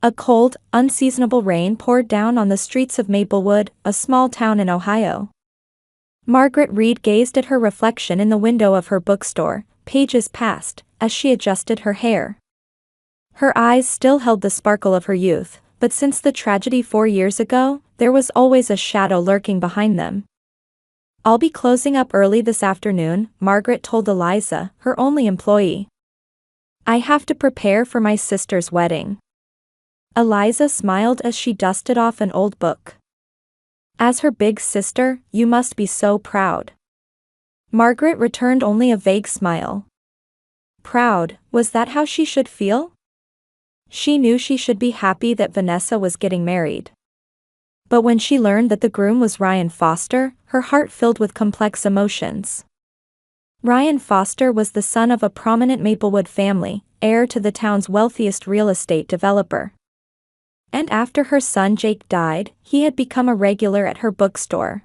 A cold, unseasonable rain poured down on the streets of Maplewood, a small town in Ohio. Margaret Reed gazed at her reflection in the window of her bookstore. Pages passed, as she adjusted her hair. Her eyes still held the sparkle of her youth, but since the tragedy 4 years ago, there was always a shadow lurking behind them. "I'll be closing up early this afternoon," Margaret told Eliza, her only employee. "I have to prepare for my sister's wedding." Eliza smiled as she dusted off an old book. "As her big sister, you must be so proud." Margaret returned only a vague smile. Proud, was that how she should feel? She knew she should be happy that Vanessa was getting married. But when she learned that the groom was Ryan Foster, her heart filled with complex emotions. Ryan Foster was the son of a prominent Maplewood family, heir to the town's wealthiest real estate developer. And after her son Jake died, he had become a regular at her bookstore.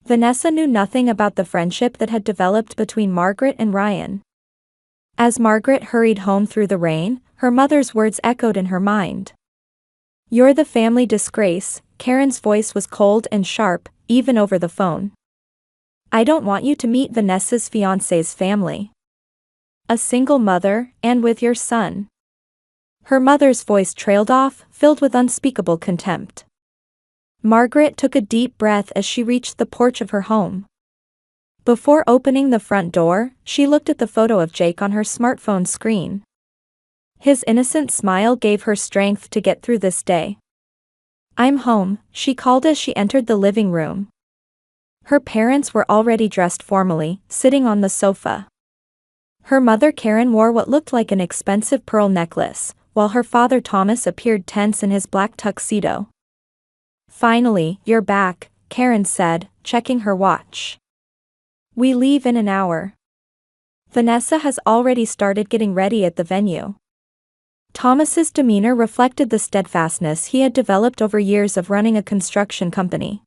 Vanessa knew nothing about the friendship that had developed between Margaret and Ryan. As Margaret hurried home through the rain, her mother's words echoed in her mind. "You're the family disgrace." Karen's voice was cold and sharp, even over the phone. "I don't want you to meet Vanessa's fiancé's family. A single mother, and with your son." Her mother's voice trailed off, filled with unspeakable contempt. Margaret took a deep breath as she reached the porch of her home. Before opening the front door, she looked at the photo of Jake on her smartphone screen. His innocent smile gave her strength to get through this day. "I'm home," she called as she entered the living room. Her parents were already dressed formally, sitting on the sofa. Her mother Karen wore what looked like an expensive pearl necklace, while her father Thomas appeared tense in his black tuxedo. "Finally, you're back," Karen said, checking her watch. "We leave in an hour." Vanessa has already started getting ready at the venue. Thomas's demeanor reflected the steadfastness he had developed over years of running a construction company.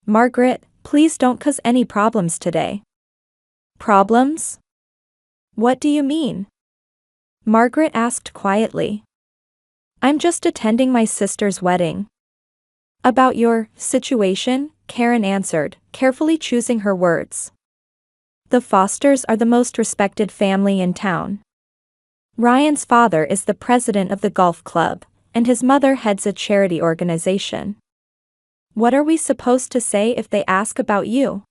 "Margaret, please don't cause any problems today." "Problems? What do you mean?" Margaret asked quietly. "I'm just attending my sister's wedding." "About your situation," Karen answered, carefully choosing her words. "The Fosters are the most respected family in town. Ryan's father is the president of the golf club, and his mother heads a charity organization. What are we supposed to say if they ask about you?"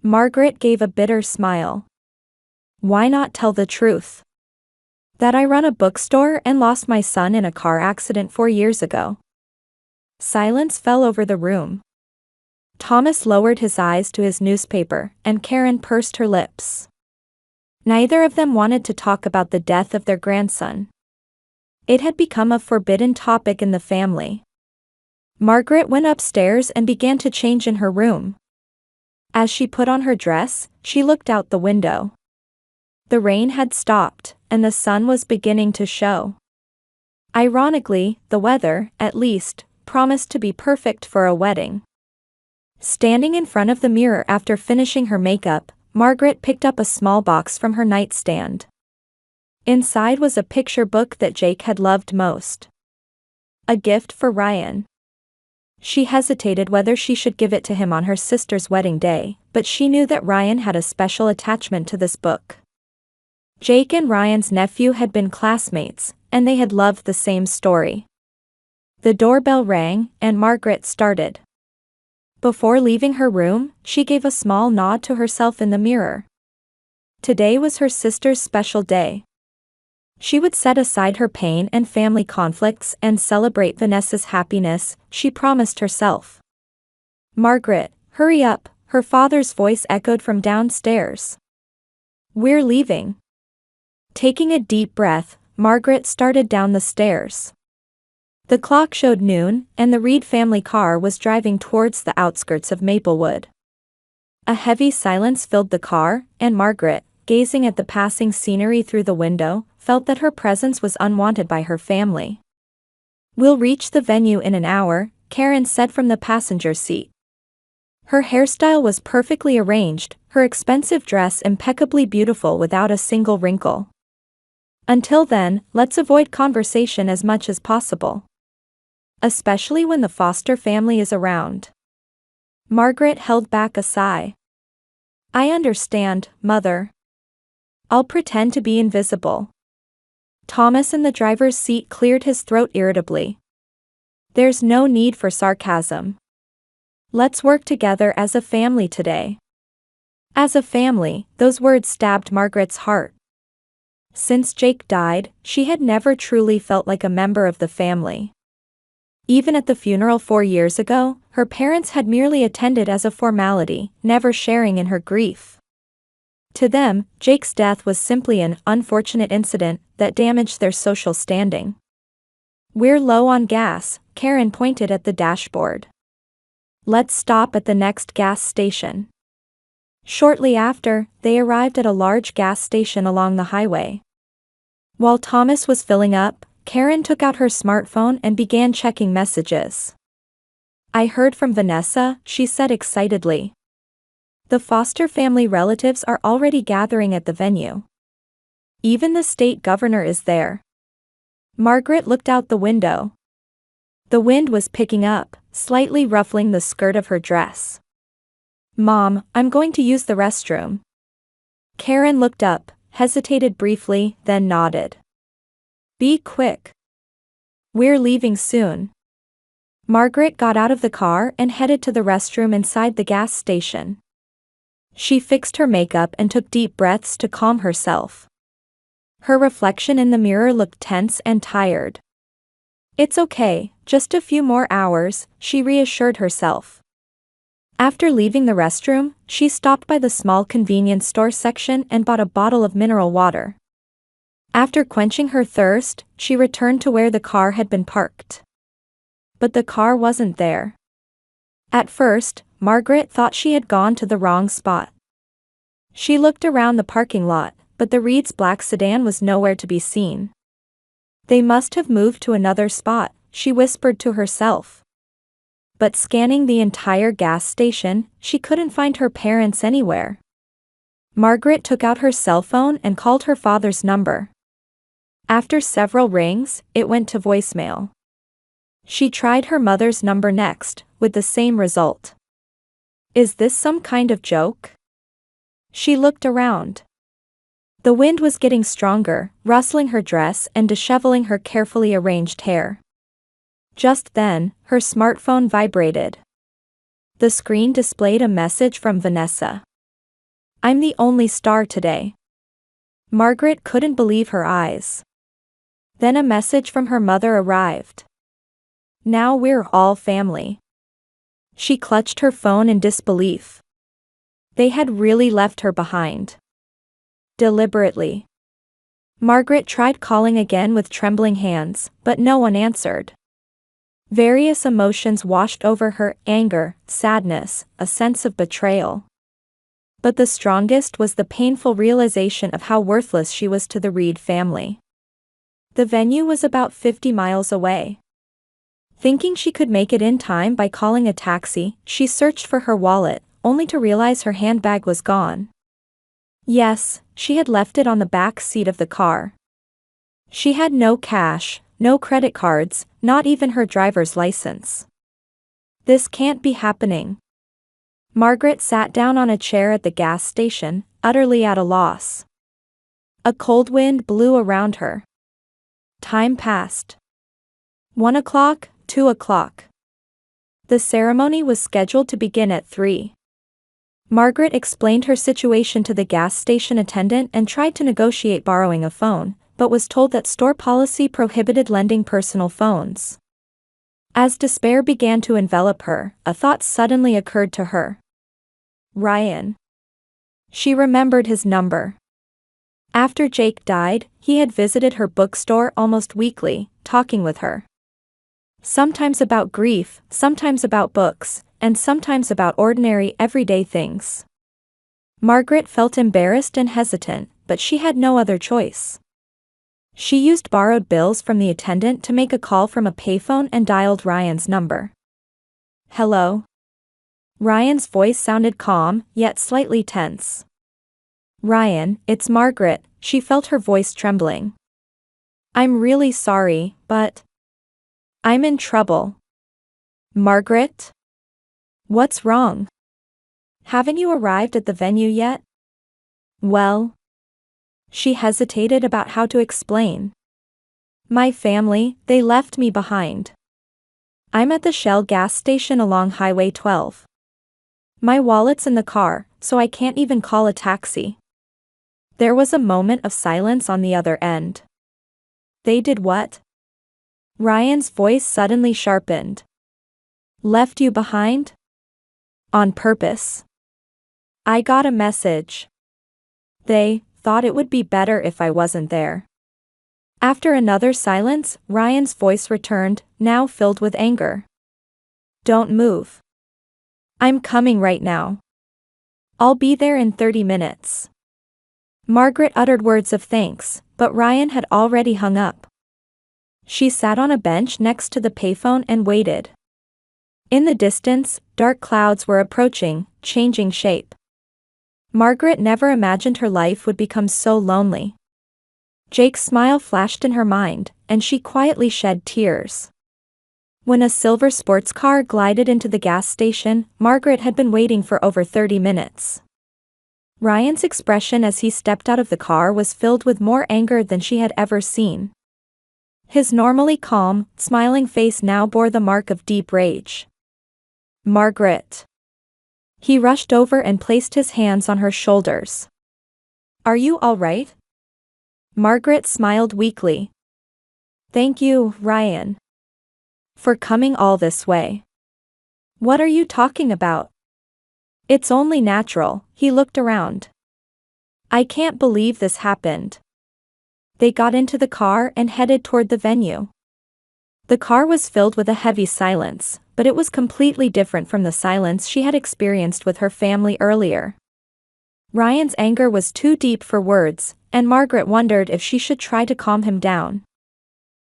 Margaret gave a bitter smile. "Why not tell the truth? That I run a bookstore and lost my son in a car accident 4 years ago." Silence fell over the room. Thomas lowered his eyes to his newspaper, and Karen pursed her lips. Neither of them wanted to talk about the death of their grandson. It had become a forbidden topic in the family. Margaret went upstairs and began to change in her room. As she put on her dress, she looked out the window. The rain had stopped, and the sun was beginning to show. Ironically, the weather, at least, promised to be perfect for a wedding. Standing in front of the mirror after finishing her makeup, Margaret picked up a small box from her nightstand. Inside was a picture book that Jake had loved most. A gift for Ryan. She hesitated whether she should give it to him on her sister's wedding day, but she knew that Ryan had a special attachment to this book. Jake and Ryan's nephew had been classmates, and they had loved the same story. The doorbell rang, and Margaret started. Before leaving her room, she gave a small nod to herself in the mirror. Today was her sister's special day. She would set aside her pain and family conflicts and celebrate Vanessa's happiness, she promised herself. "Margaret, hurry up," her father's voice echoed from downstairs. "We're leaving." Taking a deep breath, Margaret started down the stairs. The clock showed noon, and the Reed family car was driving towards the outskirts of Maplewood. A heavy silence filled the car, and Margaret, gazing at the passing scenery through the window, felt that her presence was unwanted by her family. "We'll reach the venue in an hour," Karen said from the passenger seat. Her hairstyle was perfectly arranged, her expensive dress impeccably beautiful without a single wrinkle. Until then, let's avoid conversation as much as possible. Especially when the foster family is around. Margaret held back a sigh. I understand, Mother. I'll pretend to be invisible. Thomas in the driver's seat cleared his throat irritably. There's no need for sarcasm. Let's work together as a family today. As a family, those words stabbed Margaret's heart. Since Jake died, she had never truly felt like a member of the family. Even at the funeral 4 years ago, her parents had merely attended as a formality, never sharing in her grief. To them, Jake's death was simply an unfortunate incident that damaged their social standing. We're low on gas, Karen pointed at the dashboard. Let's stop at the next gas station. Shortly after, they arrived at a large gas station along the highway. While Thomas was filling up, Karen took out her smartphone and began checking messages. I heard from Vanessa, she said excitedly. The foster family relatives are already gathering at the venue. Even the state governor is there. Margaret looked out the window. The wind was picking up, slightly ruffling the skirt of her dress. Mom, I'm going to use the restroom. Karen looked up, hesitated briefly, then nodded. Be quick. We're leaving soon. Margaret got out of the car and headed to the restroom inside the gas station. She fixed her makeup and took deep breaths to calm herself. Her reflection in the mirror looked tense and tired. It's okay, just a few more hours, she reassured herself. After leaving the restroom, she stopped by the small convenience store section and bought a bottle of mineral water. After quenching her thirst, she returned to where the car had been parked. But the car wasn't there. At first, Margaret thought she had gone to the wrong spot. She looked around the parking lot, but the Reed's black sedan was nowhere to be seen. They must have moved to another spot, she whispered to herself. But scanning the entire gas station, she couldn't find her parents anywhere. Margaret took out her cell phone and called her father's number. After several rings, it went to voicemail. She tried her mother's number next, with the same result. Is this some kind of joke? She looked around. The wind was getting stronger, rustling her dress and disheveling her carefully arranged hair. Just then, her smartphone vibrated. The screen displayed a message from Vanessa. I'm the only star today. Margaret couldn't believe her eyes. Then a message from her mother arrived. Now we're all family. She clutched her phone in disbelief. They had really left her behind. Deliberately. Margaret tried calling again with trembling hands, but no one answered. Various emotions washed over her: anger, sadness, a sense of betrayal. But the strongest was the painful realization of how worthless she was to the Reed family. The venue was about 50 miles away. Thinking she could make it in time by calling a taxi, she searched for her wallet, only to realize her handbag was gone. Yes, she had left it on the back seat of the car. She had no cash, no credit cards, not even her driver's license. This can't be happening. Margaret sat down on a chair at the gas station, utterly at a loss. A cold wind blew around her. Time passed. 1 o'clock, 2 o'clock. The ceremony was scheduled to begin at 3. Margaret explained her situation to the gas station attendant and tried to negotiate borrowing a phone, but was told that store policy prohibited lending personal phones. As despair began to envelop her, a thought suddenly occurred to her. Ryan. She remembered his number. After Jake died, he had visited her bookstore almost weekly, talking with her. Sometimes about grief, sometimes about books, and sometimes about ordinary everyday things. Margaret felt embarrassed and hesitant, but she had no other choice. She used borrowed bills from the attendant to make a call from a payphone and dialed Ryan's number. Hello? Ryan's voice sounded calm, yet slightly tense. Ryan, it's Margaret, she felt her voice trembling. I'm really sorry, but I'm in trouble. Margaret? What's wrong? Haven't you arrived at the venue yet? Well, she hesitated about how to explain. My family, they left me behind. I'm at the Shell gas station along Highway 12. My wallet's in the car, so I can't even call a taxi. There was a moment of silence on the other end. They did what? Ryan's voice suddenly sharpened. Left you behind? On purpose. I got a message. They thought it would be better if I wasn't there. After another silence, Ryan's voice returned, now filled with anger. Don't move. I'm coming right now. I'll be there in 30 minutes. Margaret uttered words of thanks, but Ryan had already hung up. She sat on a bench next to the payphone and waited. In the distance, dark clouds were approaching, changing shape. Margaret never imagined her life would become so lonely. Jake's smile flashed in her mind, and she quietly shed tears. When a silver sports car glided into the gas station, Margaret had been waiting for over 30 minutes. Ryan's expression as he stepped out of the car was filled with more anger than she had ever seen. His normally calm, smiling face now bore the mark of deep rage. Margaret. He rushed over and placed his hands on her shoulders. Are you all right? Margaret smiled weakly. Thank you, Ryan. For coming all this way. What are you talking about? It's only natural, he looked around. I can't believe this happened. They got into the car and headed toward the venue. The car was filled with a heavy silence, but it was completely different from the silence she had experienced with her family earlier. Ryan's anger was too deep for words, and Margaret wondered if she should try to calm him down.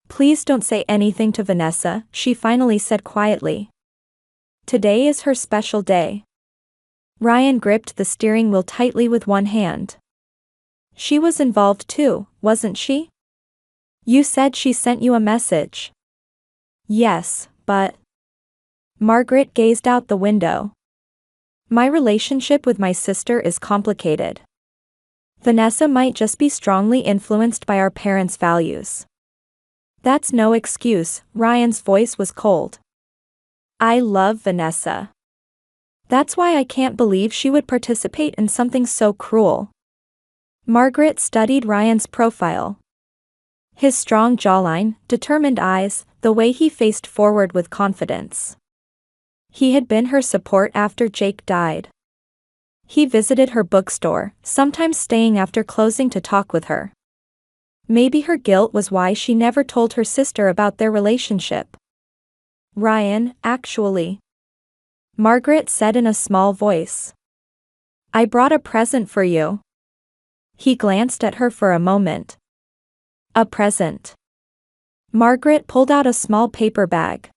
Please don't say anything to Vanessa, she finally said quietly. Today is her special day. Ryan gripped the steering wheel tightly with one hand. She was involved too, wasn't she? You said she sent you a message. Yes, but... Margaret gazed out the window. My relationship with my sister is complicated. Vanessa might just be strongly influenced by our parents' values. That's no excuse, Ryan's voice was cold. I love Vanessa. That's why I can't believe she would participate in something so cruel. Margaret studied Ryan's profile. His strong jawline, determined eyes, the way he faced forward with confidence. He had been her support after Jake died. He visited her bookstore, sometimes staying after closing to talk with her. Maybe her guilt was why she never told her sister about their relationship. Ryan, actually. Margaret said in a small voice. I brought a present for you. He glanced at her for a moment. A present. Margaret pulled out a small paper bag.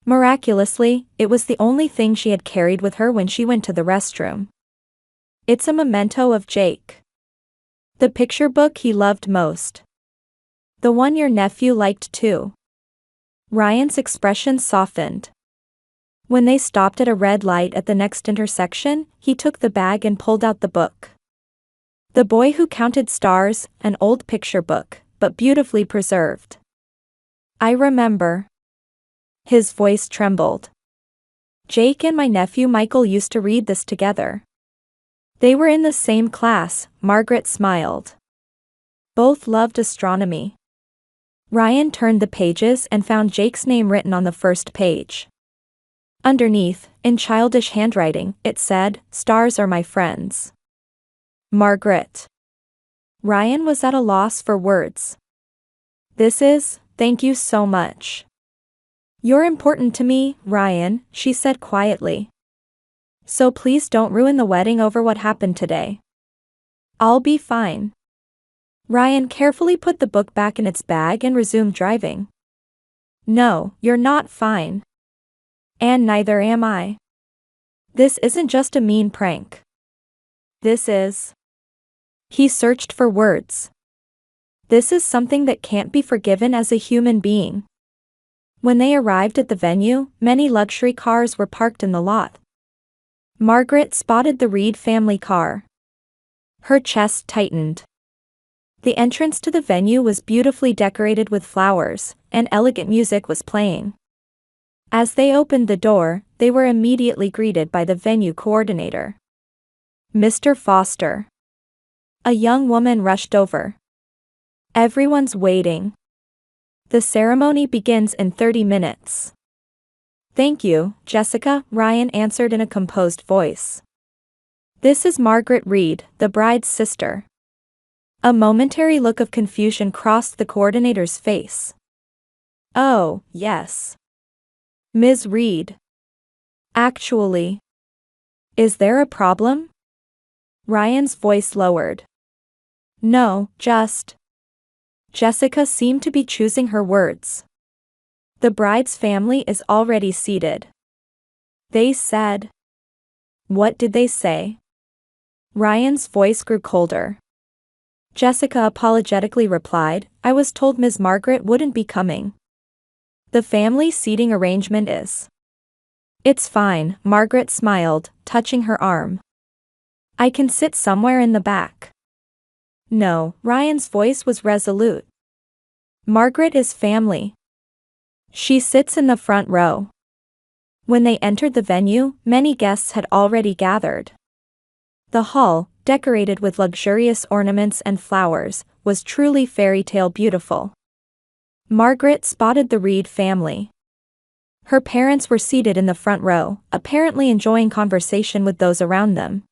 Miraculously, it was the only thing she had carried with her when she went to the restroom. It's a memento of Jake. The picture book he loved most. The one your nephew liked too. Ryan's expression softened. When they stopped at a red light at the next intersection, he took the bag and pulled out the book. The Boy Who Counted Stars, an old picture book, but beautifully preserved. I remember. His voice trembled. Jake and my nephew Michael used to read this together. They were in the same class, Margaret smiled. Both loved astronomy. Ryan turned the pages and found Jake's name written on the first page. Underneath, in childish handwriting, it said, "Stars are my friends." Margaret. Ryan was at a loss for words. Thank you so much. You're important to me, Ryan, she said quietly. So please don't ruin the wedding over what happened today. I'll be fine. Ryan carefully put the book back in its bag and resumed driving. No, you're not fine. And neither am I. This isn't just a mean prank. This is... He searched for words. This is something that can't be forgiven as a human being. When they arrived at the venue, many luxury cars were parked in the lot. Margaret spotted the Reed family car. Her chest tightened. The entrance to the venue was beautifully decorated with flowers, and elegant music was playing. As they opened the door, they were immediately greeted by the venue coordinator. Mr. Foster. A young woman rushed over. Everyone's waiting. The ceremony begins in 30 minutes. Thank you, Jessica, Ryan answered in a composed voice. This is Margaret Reed, the bride's sister. A momentary look of confusion crossed the coordinator's face. Oh, yes. Ms. Reed. Actually. Is there a problem? Ryan's voice lowered. No, just. Jessica seemed to be choosing her words. The bride's family is already seated. They said. What did they say? Ryan's voice grew colder. Jessica apologetically replied, I was told Ms. Margaret wouldn't be coming. The family seating arrangement is. It's fine, Margaret smiled, touching her arm. I can sit somewhere in the back. No, Ryan's voice was resolute. Margaret is family. She sits in the front row. When they entered the venue, many guests had already gathered. The hall, decorated with luxurious ornaments and flowers, was truly fairy tale beautiful. Margaret spotted the Reed family. Her parents were seated in the front row, apparently enjoying conversation with those around them.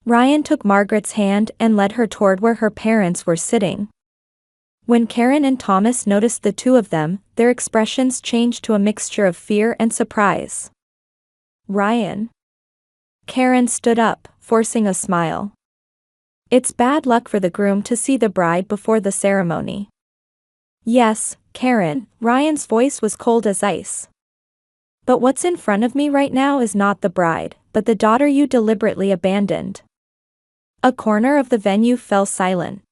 Ryan took Margaret's hand and led her toward where her parents were sitting. When Karen and Thomas noticed the two of them, their expressions changed to a mixture of fear and surprise. Ryan. Karen stood up, forcing a smile. It's bad luck for the groom to see the bride before the ceremony. Yes, Karen, Ryan's voice was cold as ice. But what's in front of me right now is not the bride, but the daughter you deliberately abandoned. A corner of the venue fell silent.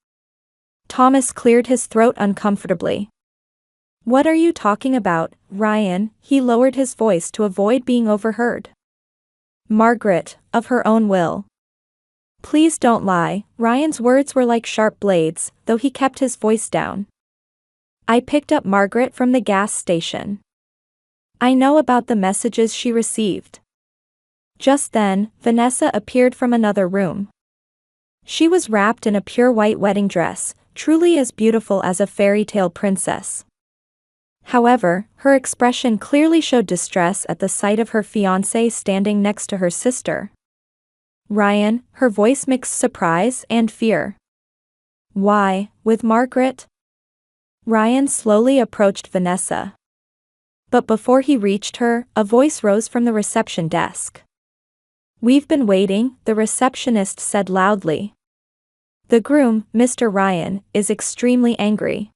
Thomas cleared his throat uncomfortably. What are you talking about, Ryan? He lowered his voice to avoid being overheard. Margaret, of her own will. Please don't lie, Ryan's words were like sharp blades, though he kept his voice down. I picked up Margaret from the gas station. I know about the messages she received. Just then, Vanessa appeared from another room. She was wrapped in a pure white wedding dress, truly as beautiful as a fairy tale princess. However, her expression clearly showed distress at the sight of her fiancé standing next to her sister. Ryan, her voice mixed surprise and fear. Why, with Margaret? Ryan slowly approached Vanessa. But before he reached her, a voice rose from the reception desk. We've been waiting, the receptionist said loudly. The groom, Mr. Ryan, is extremely angry.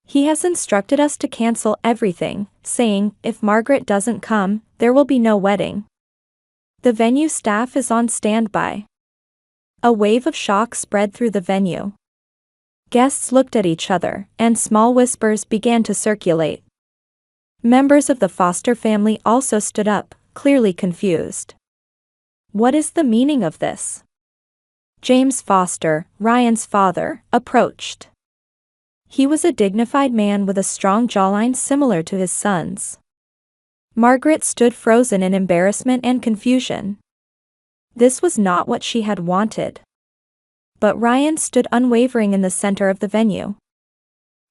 He has instructed us to cancel everything, saying, if Margaret doesn't come, there will be no wedding. The venue staff is on standby. A wave of shock spread through the venue. Guests looked at each other, and small whispers began to circulate. Members of the Foster family also stood up, clearly confused. What is the meaning of this? James Foster, Ryan's father, approached. He was a dignified man with a strong jawline similar to his son's. Margaret stood frozen in embarrassment and confusion. This was not what she had wanted. But Ryan stood unwavering in the center of the venue.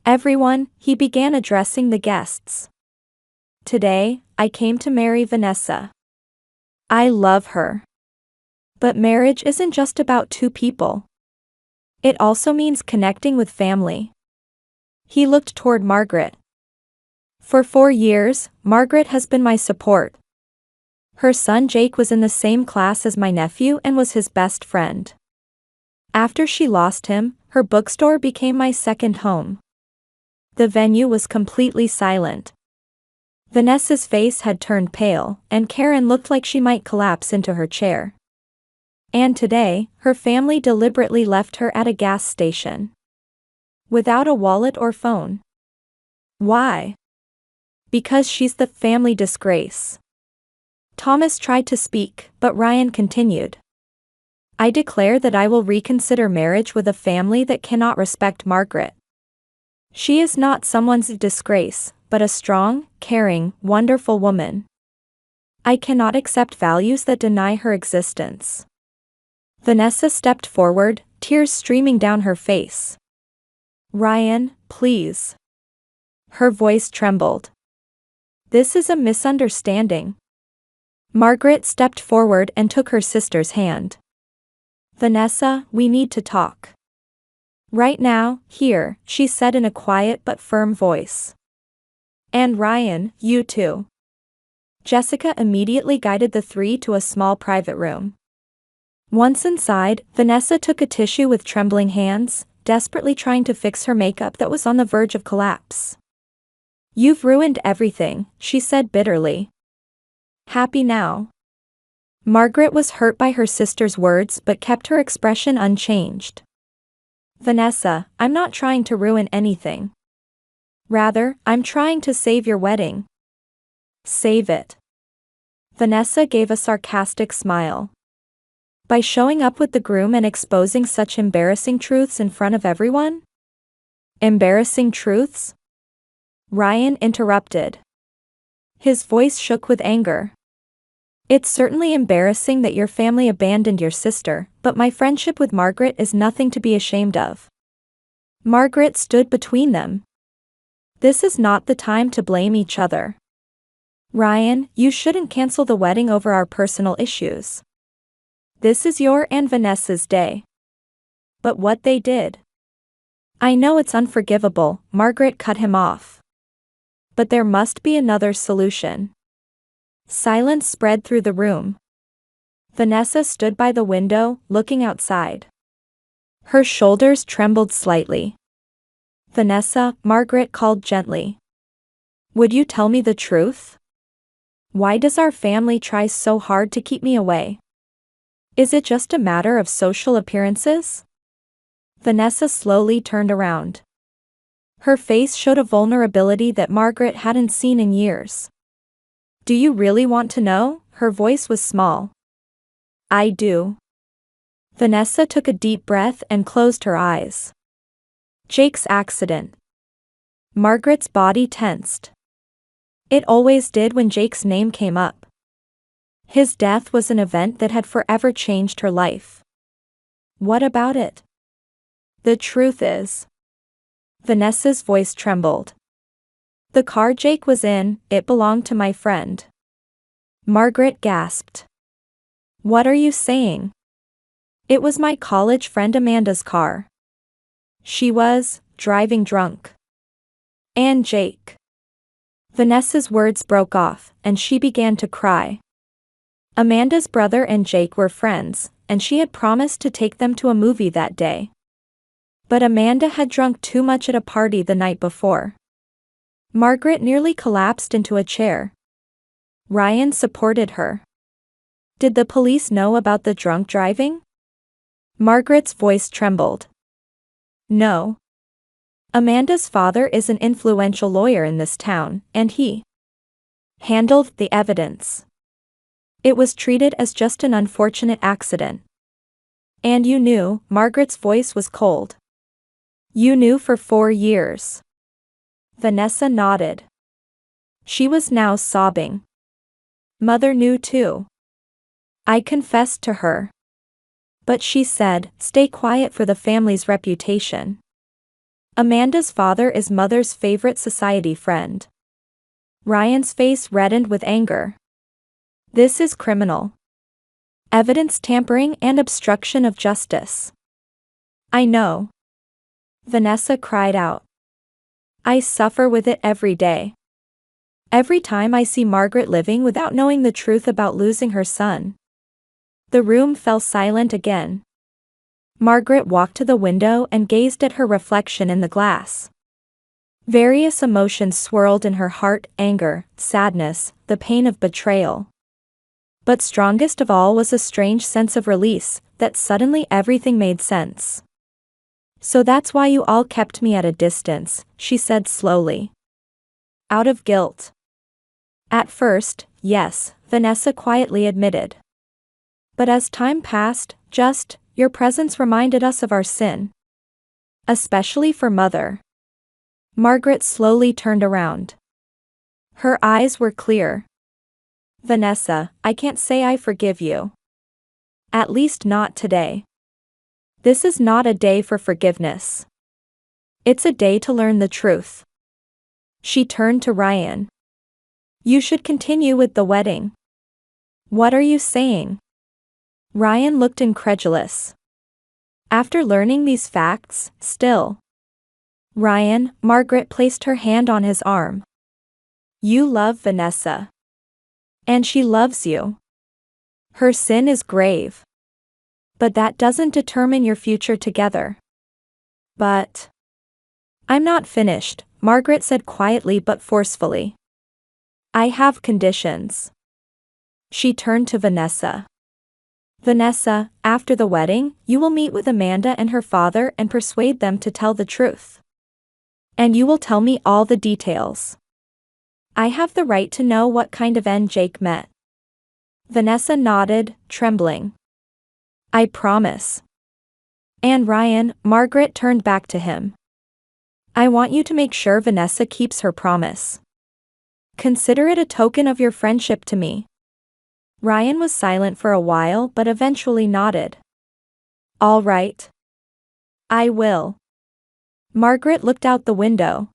Everyone, he began addressing the guests. Today, I came to marry Vanessa. I love her. But marriage isn't just about two people. It also means connecting with family. He looked toward Margaret. For 4 years, Margaret has been my support. Her son Jake was in the same class as my nephew and was his best friend. After she lost him, her bookstore became my second home. The venue was completely silent. Vanessa's face had turned pale, and Karen looked like she might collapse into her chair. And today, her family deliberately left her at a gas station. without a wallet or phone. Why? Because she's the family disgrace. Thomas tried to speak, but Ryan continued. I declare that I will reconsider marriage with a family that cannot respect Margaret. She is not someone's disgrace, but a strong, caring, wonderful woman. I cannot accept values that deny her existence. Vanessa stepped forward, tears streaming down her face. Ryan, please. Her voice trembled. This is a misunderstanding. Margaret stepped forward and took her sister's hand. Vanessa, we need to talk. Right now, here, she said in a quiet but firm voice. And Ryan, you too. Jessica immediately guided the three to a small private room. Once inside, Vanessa took a tissue with trembling hands, desperately trying to fix her makeup that was on the verge of collapse. You've ruined everything, she said bitterly. Happy now? Margaret was hurt by her sister's words but kept her expression unchanged. Vanessa, I'm not trying to ruin anything. Rather, I'm trying to save your wedding. Save it. Vanessa gave a sarcastic smile. By showing up with the groom and exposing such embarrassing truths in front of everyone? Embarrassing truths? Ryan interrupted. His voice shook with anger. It's certainly embarrassing that your family abandoned your sister, but my friendship with Margaret is nothing to be ashamed of. Margaret stood between them. This is not the time to blame each other. Ryan, you shouldn't cancel the wedding over our personal issues. This is your and Vanessa's day. But what they did. I know it's unforgivable, Margaret cut him off. But there must be another solution. Silence spread through the room. Vanessa stood by the window, looking outside. Her shoulders trembled slightly. Vanessa, Margaret called gently. Would you tell me the truth? Why does our family try so hard to keep me away? Is it just a matter of social appearances? Vanessa slowly turned around. Her face showed a vulnerability that Margaret hadn't seen in years. Do you really want to know? Her voice was small. I do. Vanessa took a deep breath and closed her eyes. Jake's accident. Margaret's body tensed. It always did when Jake's name came up. His death was an event that had forever changed her life. What about it? The truth is. Vanessa's voice trembled. The car Jake was in, it belonged to my friend. Margaret gasped. What are you saying? It was my college friend Amanda's car. She was driving drunk. And Jake. Vanessa's words broke off, and she began to cry. Amanda's brother and Jake were friends, and she had promised to take them to a movie that day. But Amanda had drunk too much at a party the night before. Margaret nearly collapsed into a chair. Ryan supported her. Did the police know about the drunk driving? Margaret's voice trembled. No. Amanda's father is an influential lawyer in this town, and he handled the evidence. It was treated as just an unfortunate accident. And you knew, Margaret's voice was cold. You knew for 4 years. Vanessa nodded. She was now sobbing. Mother knew too. I confessed to her. But she said, stay quiet for the family's reputation. Amanda's father is Mother's favorite society friend. Ryan's face reddened with anger. This is criminal. Evidence tampering and obstruction of justice. I know. Vanessa cried out. I suffer with it every day. Every time I see Margaret living without knowing the truth about losing her son. The room fell silent again. Margaret walked to the window and gazed at her reflection in the glass. Various emotions swirled in her heart: anger, sadness, the pain of betrayal. But strongest of all was a strange sense of release, that suddenly everything made sense. So that's why you all kept me at a distance, she said slowly. Out of guilt. At first, yes, Vanessa quietly admitted. But as time passed, your presence reminded us of our sin. Especially for Mother. Margaret slowly turned around. Her eyes were clear. Vanessa, I can't say I forgive you. At least not today. This is not a day for forgiveness. It's a day to learn the truth. She turned to Ryan. You should continue with the wedding. What are you saying? Ryan looked incredulous. After learning these facts, still. Ryan, Margaret placed her hand on his arm. You love Vanessa. And she loves you. Her sin is grave. But that doesn't determine your future together. But I'm not finished, Margaret said quietly but forcefully. I have conditions. She turned to Vanessa. Vanessa, after the wedding, you will meet with Amanda and her father and persuade them to tell the truth. And you will tell me all the details. I have the right to know what kind of end Jake met. Vanessa nodded, trembling. I promise. And Ryan, Margaret turned back to him. I want you to make sure Vanessa keeps her promise. Consider it a token of your friendship to me. Ryan was silent for a while but eventually nodded. All right. I will. Margaret looked out the window.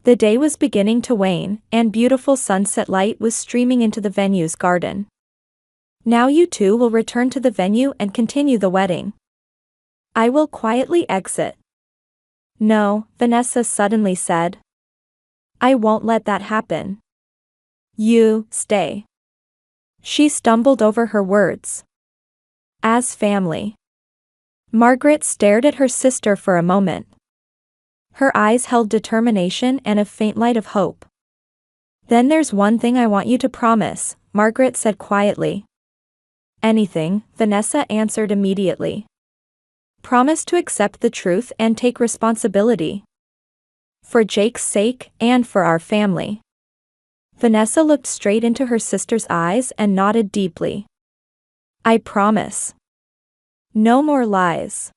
The day was beginning to wane, and beautiful sunset light was streaming into the venue's garden. Now you two will return to the venue and continue the wedding. I will quietly exit. No, Vanessa suddenly said. I won't let that happen. You, stay. She stumbled over her words. As family. Margaret stared at her sister for a moment. Her eyes held determination and a faint light of hope. Then there's one thing I want you to promise, Margaret said quietly. Anything, Vanessa answered immediately. Promise to accept the truth and take responsibility. For Jake's sake, and for our family. Vanessa looked straight into her sister's eyes and nodded deeply. I promise. No more lies.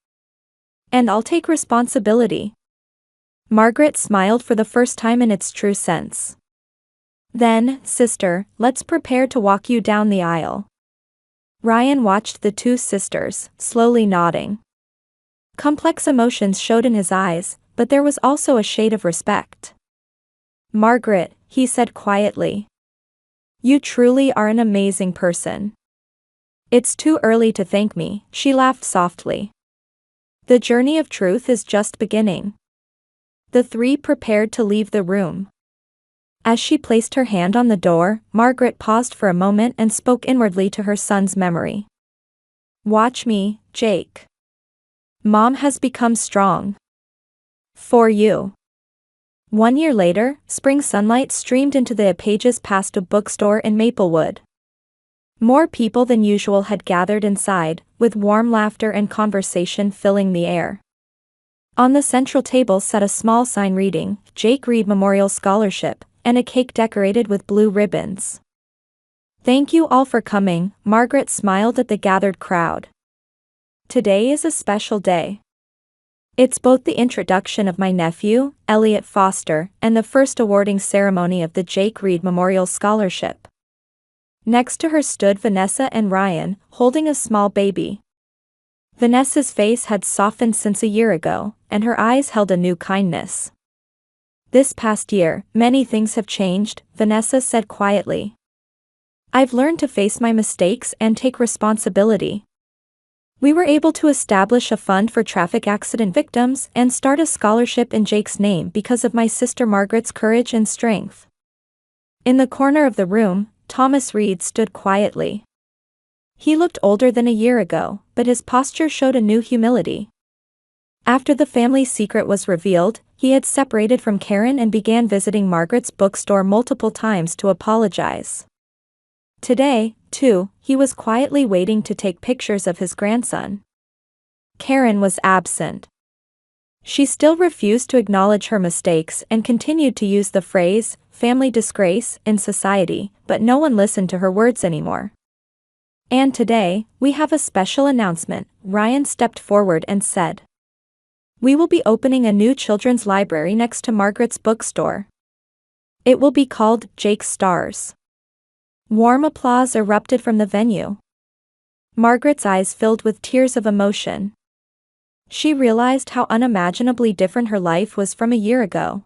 And I'll take responsibility. Margaret smiled for the first time in its true sense. Then, sister, let's prepare to walk you down the aisle. Ryan watched the two sisters, slowly nodding. Complex emotions showed in his eyes, but there was also a shade of respect. Margaret, he said quietly. You truly are an amazing person. It's too early to thank me, she laughed softly. The journey of truth is just beginning. The three prepared to leave the room. As she placed her hand on the door, Margaret paused for a moment and spoke inwardly to her son's memory. Watch me, Jake. Mom has become strong. For you. 1 year later, spring sunlight streamed into the Pages Pastel bookstore in Maplewood. More people than usual had gathered inside, with warm laughter and conversation filling the air. On the central table sat a small sign reading, Jake Reed Memorial Scholarship, and a cake decorated with blue ribbons. Thank you all for coming, Margaret smiled at the gathered crowd. Today is a special day. It's both the introduction of my nephew, Elliot Foster, and the first awarding ceremony of the Jake Reed Memorial Scholarship. Next to her stood Vanessa and Ryan, holding a small baby. Vanessa's face had softened since a year ago, and her eyes held a new kindness. This past year, many things have changed, Vanessa said quietly. I've learned to face my mistakes and take responsibility. We were able to establish a fund for traffic accident victims and start a scholarship in Jake's name because of my sister Margaret's courage and strength. In the corner of the room, Thomas Reed stood quietly. He looked older than a year ago, but his posture showed a new humility. After the family secret was revealed, he had separated from Karen and began visiting Margaret's bookstore multiple times to apologize. Today, too, he was quietly waiting to take pictures of his grandson. Karen was absent. She still refused to acknowledge her mistakes and continued to use the phrase, family disgrace, in society, but no one listened to her words anymore. And today, we have a special announcement. Ryan stepped forward and said, "We will be opening a new children's library next to Margaret's bookstore. It will be called Jake's Stars." Warm applause erupted from the venue. Margaret's eyes filled with tears of emotion. She realized how unimaginably different her life was from a year ago.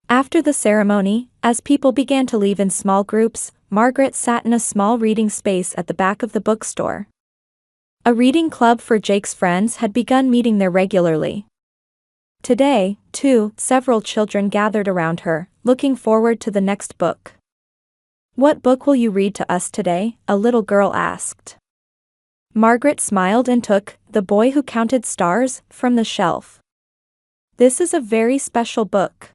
After the ceremony, as people began to leave in small groups, Margaret sat in a small reading space at the back of the bookstore. A reading club for Jake's friends had begun meeting there regularly. Today, too, several children gathered around her, looking forward to the next book. "What book will you read to us today?" a little girl asked. Margaret smiled and took "The Boy Who Counted Stars" from the shelf. "This is a very special book."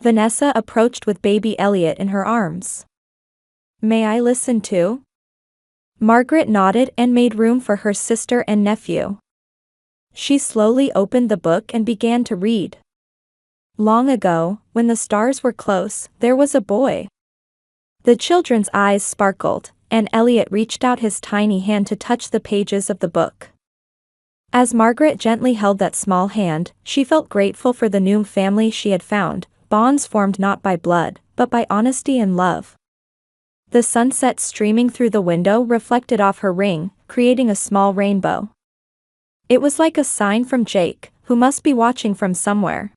Vanessa approached with baby Elliot in her arms. "May I listen too?" Margaret nodded and made room for her sister and nephew. She slowly opened the book and began to read. "Long ago, when the stars were close, there was a boy." The children's eyes sparkled, and Elliot reached out his tiny hand to touch the pages of the book. As Margaret gently held that small hand, she felt grateful for the new family she had found, bonds formed not by blood, but by honesty and love. The sunset streaming through the window reflected off her ring, creating a small rainbow. It was like a sign from Jake, who must be watching from somewhere.